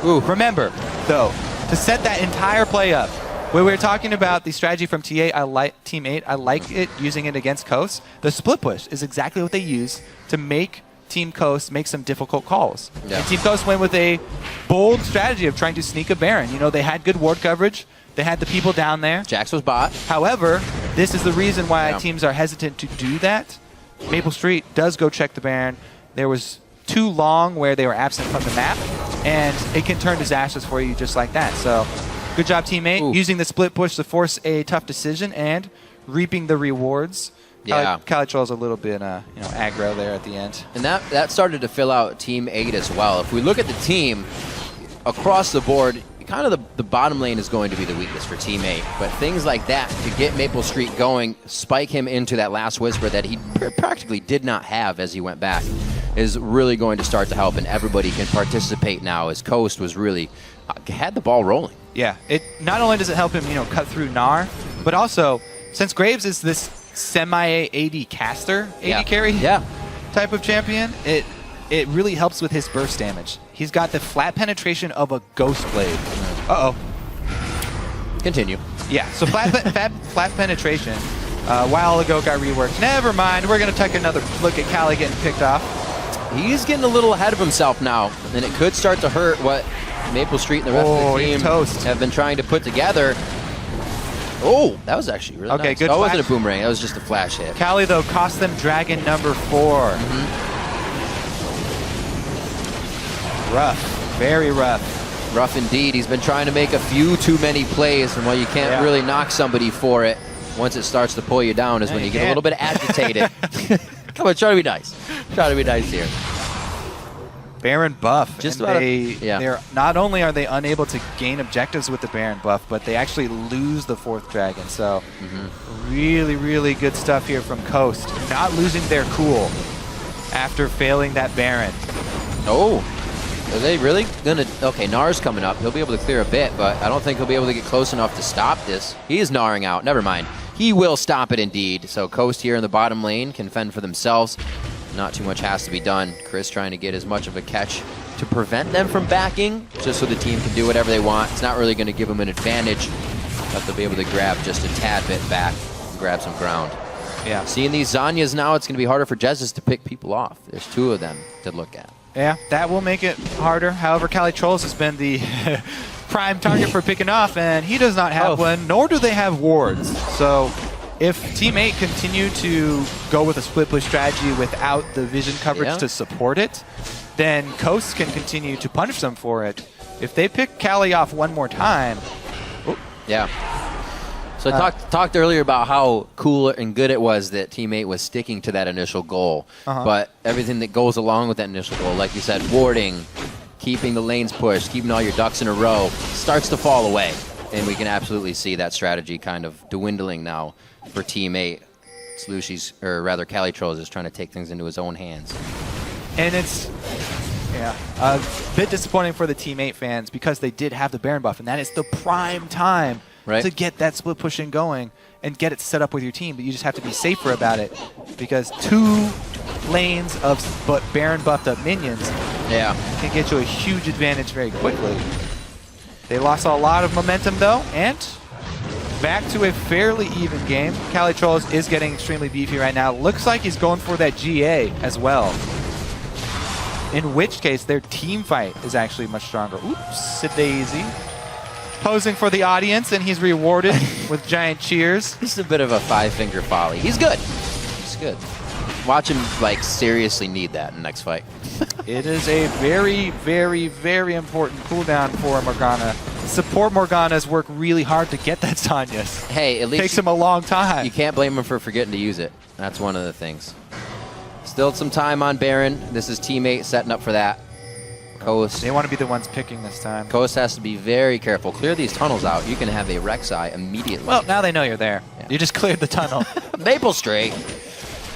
Speaker 2: Remember, though, to set that entire play up, when we were talking about the strategy from Team 8, I like it using it against Coast. The split push is exactly what they use to make Team Coast make some difficult calls. Yeah. And Team Coast went with a bold strategy of trying to sneak a Baron. You know, they had good ward coverage. They had the people down there.
Speaker 1: Jax was bot.
Speaker 2: However, this is the reason why teams are hesitant to do that. Maple Street does go check the Baron. There was too long where they were absent from the map, and it can turn disasters for you just like that. So Good job, teammate.
Speaker 1: Ooh.
Speaker 2: Using the split push to force a tough decision and reaping the rewards.
Speaker 1: Yeah.
Speaker 2: Calitroll's a little bit aggro there at the end.
Speaker 1: And that started to fill out Team 8 as well. If we look at the team, across the board, kind of the bottom lane is going to be the weakness for Team 8. But things like that, to get Maple Street going, spike him into that last whisper that he practically did not have as he went back, is really going to start to help. And everybody can participate now as Coast was really, had the ball rolling.
Speaker 2: Yeah, it not only does it help him, cut through Gnar, but also, since Graves is this semi-AD caster, AD carry type of champion, it really helps with his burst damage. He's got the flat penetration of a Ghost Blade. Uh-oh.
Speaker 1: Continue.
Speaker 2: Yeah, so flat penetration a while ago got reworked. Never mind, we're going to take another look at Cali getting picked off.
Speaker 1: He's getting a little ahead of himself now, and it could start to hurt what Maple Street and the rest of the team have been trying to put together. Oh, that was actually really nice.
Speaker 2: Good.
Speaker 1: That wasn't a boomerang. That was just a flash hit.
Speaker 2: Cali, though, cost them Dragon number 4. Rough. Very rough.
Speaker 1: Rough indeed. He's been trying to make a few too many plays, and while you can't really knock somebody for it, once it starts to pull you down is when you get a little bit agitated. Come on, try to be nice. Try to be nice here.
Speaker 2: Baron buff.
Speaker 1: Just
Speaker 2: they're not only are they unable to gain objectives with the Baron buff, but they actually lose the 4th dragon. So really, really good stuff here from Coast. Not losing their cool after failing that Baron.
Speaker 1: Oh, are they really gonna? Okay, Gnar's coming up. He'll be able to clear a bit, but I don't think he'll be able to get close enough to stop this. He is Gnaring out. Never mind. He will stop it indeed. So Coast here in the bottom lane can fend for themselves. Not too much has to be done. Chris trying to get as much of a catch to prevent them from backing, just so the team can do whatever they want. It's not really going to give them an advantage, but they'll be able to grab just a tad bit back and grab some ground.
Speaker 2: Yeah.
Speaker 1: Seeing these Zanyas now, it's going to be harder for Jesus to pick people off. There's 2 of them to look at.
Speaker 2: Yeah, that will make it harder. However, Calitrolls has been the prime target for picking off, and he does not have one, nor do they have wards. So if Team 8 continue to go with a split push strategy without the vision coverage to support it, then Coast can continue to punish them for it. If they pick Cali off one more time...
Speaker 1: Yeah. So I talked earlier about how cool and good it was that Team 8 was sticking to that initial goal. But everything that goes along with that initial goal, like you said, warding, keeping the lanes pushed, keeping all your ducks in a row, starts to fall away. And we can absolutely see that strategy kind of dwindling now for Team 8. Slushy's, or rather Calitrolls, is trying to take things into his own hands.
Speaker 2: And it's a bit disappointing for the Team 8 fans because they did have the Baron buff, and that is the prime time to get that split pushing going and get it set up with your team. But you just have to be safer about it because 2 lanes of Baron buffed up minions can get you a huge advantage very quickly. They lost a lot of momentum though, and back to a fairly even game. Calitrolls is getting extremely beefy right now. Looks like he's going for that GA as well. In which case, their team fight is actually much stronger. Oops, a daisy. Posing for the audience, and he's rewarded with giant cheers.
Speaker 1: This is a bit of a 5-finger folly. He's good. He's good. Watch him, like, seriously need that in the next fight.
Speaker 2: It is a very, very, very important cooldown for Morgana. Support Morganas work really hard to get that Zanyas.
Speaker 1: Hey, at least
Speaker 2: takes him a long time.
Speaker 1: You can't blame him for forgetting to use it. That's one of the things. Still some time on Baron. This is Team 8 setting up for that. Coast.
Speaker 2: They want to be the ones picking this time.
Speaker 1: Coast has to be very careful. Clear these tunnels out. You can have a Rek'Sai immediately.
Speaker 2: Well, now they know you're there. Yeah. You just cleared the tunnel.
Speaker 1: Maple Street.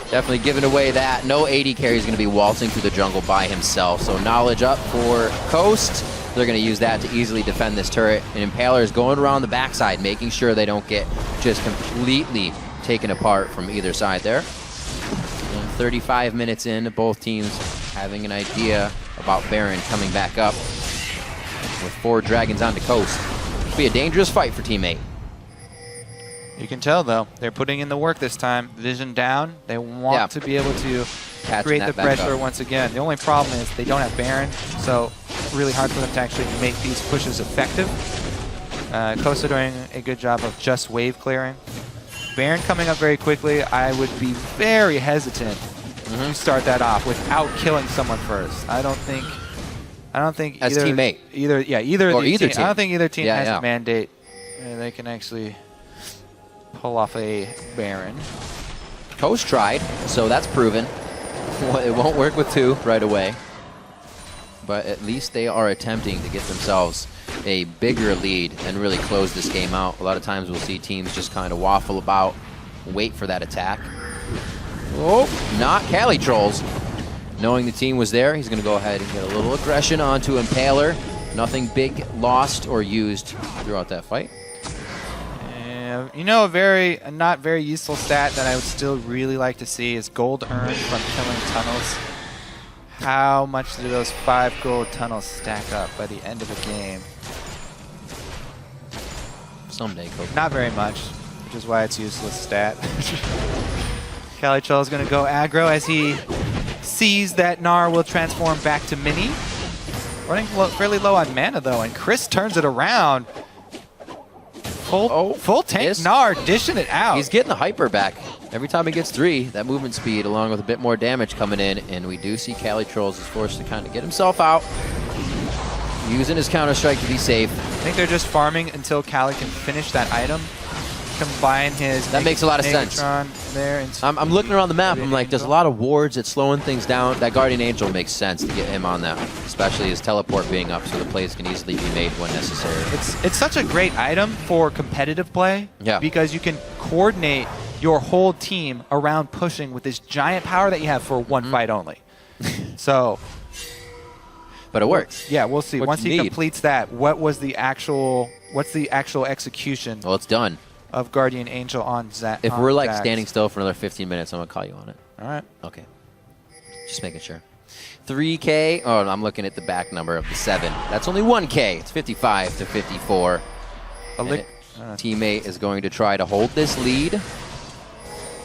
Speaker 1: Definitely giving away that. No AD carry is going to be waltzing through the jungle by himself. So knowledge up for Coast. They're going to use that to easily defend this turret. And Impaler is going around the backside, making sure they don't get just completely taken apart from either side there. And 35 minutes in, both teams having an idea about Baron coming back up with 4 dragons on the Coast. It'll be a dangerous fight for Team 8.
Speaker 2: You can tell, though, they're putting in the work this time. Vision down. They want to be able to create the pressure once again. The only problem is they don't have Baron, so really hard for them to actually make these pushes effective. Costa doing a good job of just wave clearing. Baron coming up very quickly. I would be very hesitant to start that off without killing someone first. I don't think I don't think
Speaker 1: as
Speaker 2: either,
Speaker 1: teammate.
Speaker 2: Either
Speaker 1: or
Speaker 2: either
Speaker 1: team.
Speaker 2: I don't think either team has
Speaker 1: Yeah.
Speaker 2: a mandate. They can actually pull off a Baron.
Speaker 1: Coast tried, so that's proven. It won't work with 2 right away. But at least they are attempting to get themselves a bigger lead and really close this game out. A lot of times we'll see teams just kind of waffle about, wait for that attack. Oh, not Cali Trolls. Knowing the team was there, he's going to go ahead and get a little aggression onto Impaler. Nothing big lost or used throughout that fight.
Speaker 2: You know, a not very useful stat that I would still really like to see is gold earned from killing tunnels. How much do those 5 gold tunnels stack up by the end of the game?
Speaker 1: Someday, Kobe.
Speaker 2: Not very much, which is why it's a useless stat. Cali Troll is going to go aggro as he sees that Gnar will transform back to Mini. Running fairly low on mana, though, and Chris turns it around. Full tank Gnar, dishing it out.
Speaker 1: He's getting the hyper back. Every time he gets 3, that movement speed along with a bit more damage coming in, and we do see Cali Trolls is forced to kind of get himself out, using his Counter-Strike to be safe.
Speaker 2: I think they're just farming until Cali can finish that item. Combine his
Speaker 1: that makes a lot of sense.
Speaker 2: There
Speaker 1: I'm looking around the map. I'm like, there's a lot of wards. It's slowing things down. That Guardian Angel makes sense to get him on that, especially his teleport being up, so the plays can easily be made when necessary.
Speaker 2: It's such a great item for competitive play.
Speaker 1: Yeah.
Speaker 2: Because you can coordinate your whole team around pushing with this giant power that you have for one fight only. So.
Speaker 1: But it works.
Speaker 2: Yeah, we'll see.
Speaker 1: What
Speaker 2: Once
Speaker 1: you
Speaker 2: he
Speaker 1: need.
Speaker 2: completes that, what's the actual execution?
Speaker 1: Well, it's done.
Speaker 2: Of Guardian Angel on Zach.
Speaker 1: If we're like standing still for another 15 minutes, I'm gonna call you on it.
Speaker 2: All right.
Speaker 1: Okay. Just making sure. 3K. Oh, I'm looking at the back number of the 7. That's only 1K. It's 55 to 54. Teammate is going to try to hold this lead.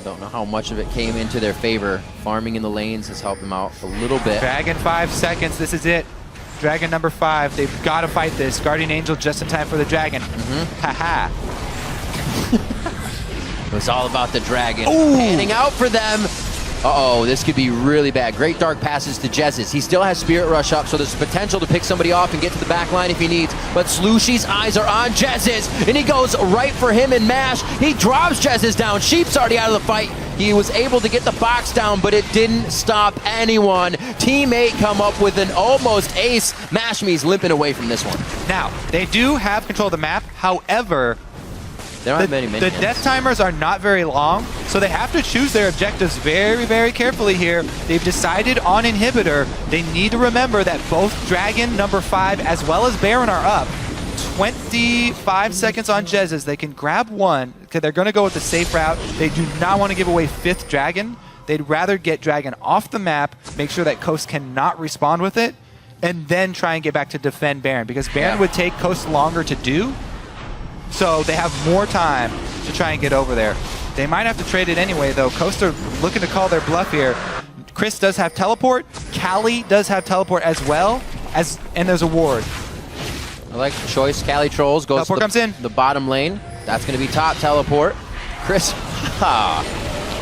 Speaker 1: Don't know how much of it came into their favor. Farming in the lanes has helped them out a little bit.
Speaker 2: Dragon 5 seconds. This is it. Dragon number 5. They've got to fight this. Guardian Angel just in time for the dragon. Haha.
Speaker 1: It was all about the dragon. Panning out for them. Uh-oh, this could be really bad. Great Dark passes to Jezus. He still has Spirit Rush up, so there's potential to pick somebody off and get to the back line if he needs. But Slushy's eyes are on Jezus, and he goes right for him and Mash. He drops Jezus down. Sheep's already out of the fight. He was able to get the box down, but it didn't stop anyone. Team 8 come up with an almost ace. Mashme's limping away from this one.
Speaker 2: Now, they do have control of the map. However,
Speaker 1: there aren't many
Speaker 2: the death timers are not very long, so they have to choose their objectives very, very carefully here. They've decided on Inhibitor. They need to remember that both Dragon number 5 as well as Baron are up. 25 seconds on Jezus. They can grab one, because they're going to go with the safe route. They do not want to give away 5th Dragon. They'd rather get Dragon off the map, make sure that Coast cannot respond with it, and then try and get back to defend Baron, because Baron would take Coast longer to do. So they have more time to try and get over there. They might have to trade it anyway, though. Coast are looking to call their bluff here. Chris does have teleport. Cali does have teleport as well, and there's a ward.
Speaker 1: I like the choice. Cali Trolls goes
Speaker 2: teleport comes in.
Speaker 1: The bottom lane. That's going to be top teleport. Chris,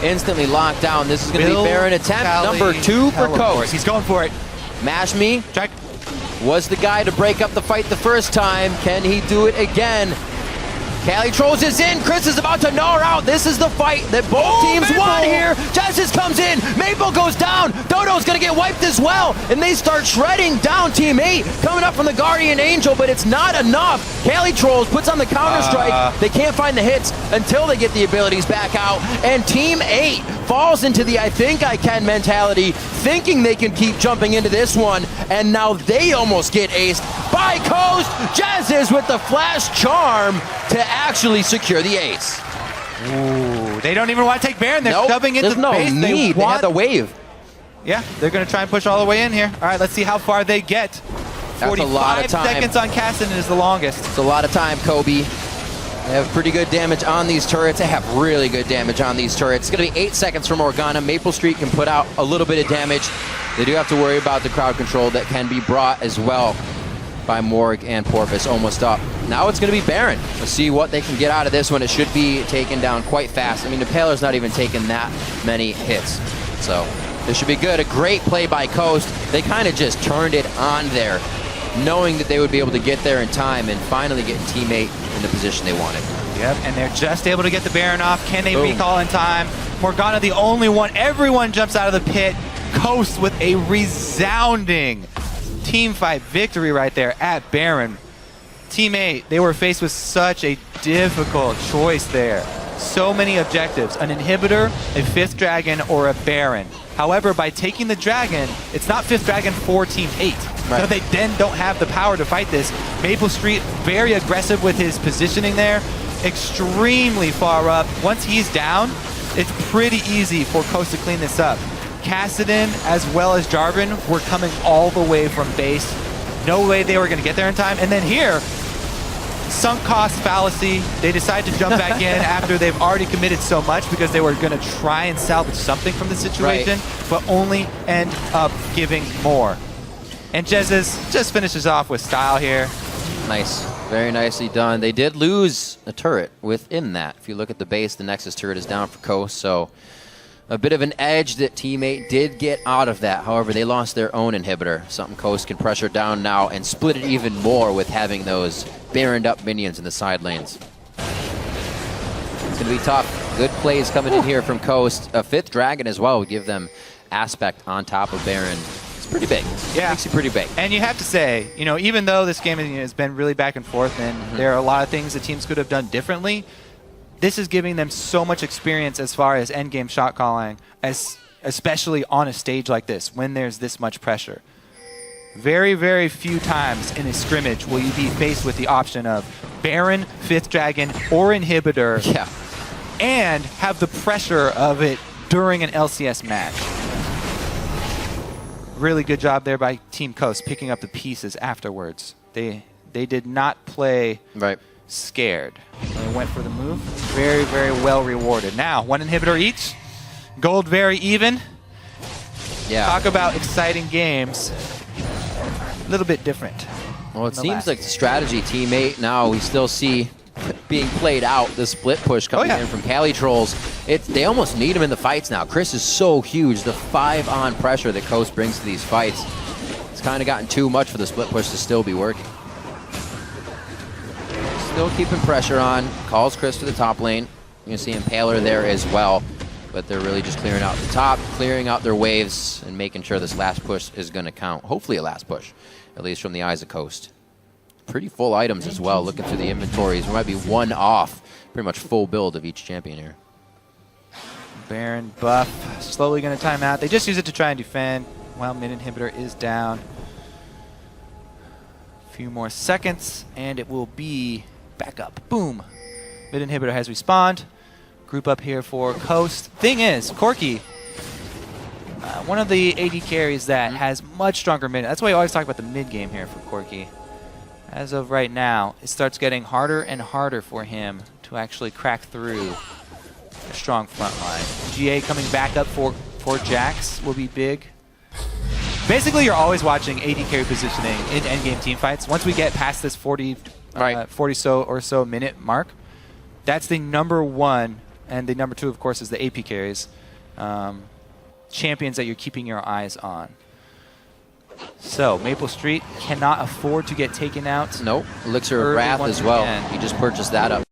Speaker 1: instantly locked down. This is going to be Baron attempt number 2 for Coast.
Speaker 2: He's going for it.
Speaker 1: Mashme
Speaker 2: Check.
Speaker 1: was the guy to break up the fight the first time. Can he do it again? Cali Trolls is in. Chris is about to gnaw out. This is the fight that both teams won here. Jezus comes in. Maple goes down. Dodo's going to get wiped as well. And they start shredding down Team 8. Coming up from the Guardian Angel, but it's not enough. Cali Trolls puts on the counter-strike. They can't find the hits until they get the abilities back out. And Team 8 falls into the I think I can mentality, thinking they can keep jumping into this one. And now they almost get aced by Coast. Jezus with the flash charm to actually secure the ace.
Speaker 2: Ooh, they don't even want to take Baron. They're shoving into the base.
Speaker 1: Need. They have the wave.
Speaker 2: Yeah, they're going to try and push all the way in here. All right, let's see how far they get.
Speaker 1: That's a lot of time.
Speaker 2: 45 seconds on Cassidy is the longest.
Speaker 1: It's a lot of time, Kobe. They have pretty good damage on these turrets. They have really good damage on these turrets. It's going to be 8 seconds from Morgana. Maple Street can put out a little bit of damage. They do have to worry about the crowd control that can be brought as well by Morg and Porpoise. Almost up. Now it's going to be Baron. Let's see what they can get out of this one. It should be taken down quite fast. I mean, Impaler's not even taking that many hits. So This should be good. A great play by Coast. They kind of just turned it on there, knowing that they would be able to get there in time and finally get teammate in the position they wanted.
Speaker 2: Yep, and they're just able to get the Baron off. Can they recall in time? Morgana the only one. Everyone jumps out of the pit. Coast with a resounding team fight victory right there at Baron. Team 8, they were faced with such a difficult choice there. So many objectives, an inhibitor, a 5th dragon, or a Baron. However, by taking the dragon, it's not 5th dragon for Team 8.
Speaker 1: Right.
Speaker 2: So they then don't have the power to fight this. Maple Street, very aggressive with his positioning there. Extremely far up. Once he's down, it's pretty easy for Coast to clean this up. Kassadin, as well as Jarvan, were coming all the way from base. No way they were going to get there in time. And then here, sunk cost fallacy. They decide to jump back in after they've already committed so much because they were going to try and salvage something from the situation, but only end up giving more. And Jesus just finishes off with style here.
Speaker 1: Nice. Very nicely done. They did lose a turret within that. If you look at the base, the Nexus turret is down for Coast, so a bit of an edge that teammate did get out of that. However, they lost their own inhibitor, something Coast can pressure down now and split it even more with having those Baroned up minions in the side lanes. It's going to be tough. Good plays coming in here from Coast. A 5th dragon as well would give them aspect on top of Baron. It's pretty big.
Speaker 2: Yeah.
Speaker 1: Makes it pretty big.
Speaker 2: And you have to say, you know, even though this game has been really back and forth and there are a lot of things the teams could have done differently, this is giving them so much experience as far as endgame shot calling, especially on a stage like this when there's this much pressure. Very, very few times in a scrimmage will you be faced with the option of Baron, 5th Dragon, or Inhibitor, and have the pressure of it during an LCS match. Really good job there by Team Coast picking up the pieces afterwards. They did not play scared. They went for the move. Very, very well rewarded. Now, 1 inhibitor each. Gold very even.
Speaker 1: Yeah.
Speaker 2: Talk about exciting games. A little bit different.
Speaker 1: Well, it seems like the strategy Team 8 now we still see being played out. The split push coming in from Cali Trolls. They almost need him in the fights now. Chris is so huge. The 5-on pressure that Coast brings to these fights, it's kind of gotten too much for the split push to still be working. Still keeping pressure on. Calls Chris to the top lane. You can see Impaler there as well. But they're really just clearing out the top, clearing out their waves, and making sure this last push is going to count. Hopefully a last push, at least from the eyes of Coast. Pretty full items as well, looking through the inventories. We might be 1 off. Pretty much full build of each champion here.
Speaker 2: Baron buff, slowly going to time out. They just use it to try and defend while mid inhibitor is down. A few more seconds, and it will be back up. Boom. Mid inhibitor has respawned. Group up here for Coast. Thing is, Corki, one of the AD carries that has much stronger mid. That's why I always talk about the mid game here for Corki. As of right now, it starts getting harder and harder for him to actually crack through a strong front line. GA coming back up for Jax will be big. Basically, you're always watching AD carry positioning in endgame team fights. Once we get past this 40 or so minute mark, that's the #1. And the #2, of course, is the AP carries. Champions that you're keeping your eyes on. So, Maple Street cannot afford to get taken out.
Speaker 1: Nope. Elixir of Wrath as well. He just purchased that up.